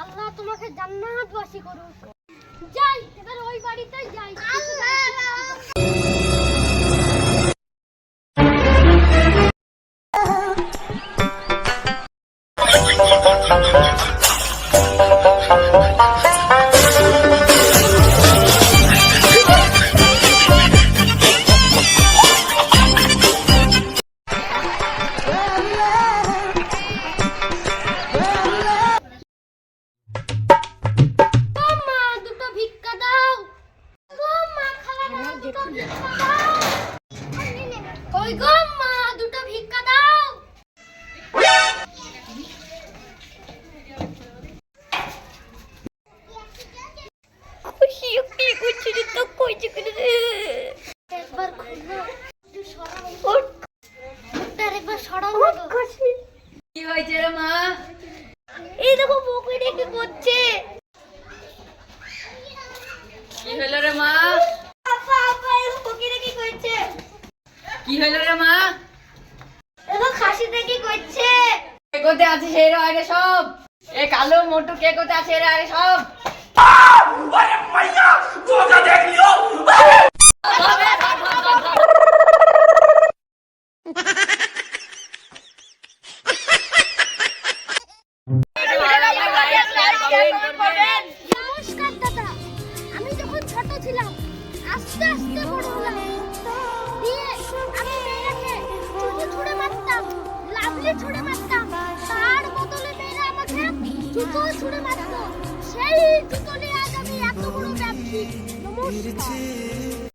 আল্লাহ তোমাকে জান্নাতবাসী করুক। যাই এবার ওই বাড়িতে যাই। কি হয়েছে রে মা? এই দেখো বউকে ডেকে করছে। কি হলো রে মা? আপা আপা এই বউকে ডেকে করছে। কি হলো রে মা? দেখো খাসি ডেকে করছে। কে কোথায় আছে সেই রে সব? এ কালো মোটু কে কোথায় আছে রে সব? अरे मैया धोखा देख लियो। নমস্কার দাদা, আমি যখন ছোট ছিলাম আস্তে আস্তে বড় হলাম, দিয়ে আমি মেয়েরাকে চুমু ছুঁড়ে মারতাম, লাভলি ছুঁড়ে মারতাম, তার বদলে মেয়েরা আমাকে জুতো ছুঁড়ে মারতো। সেই জুতো নিয়ে আজ আমি এত বড় ব্যবসায়ী। নমস্কার।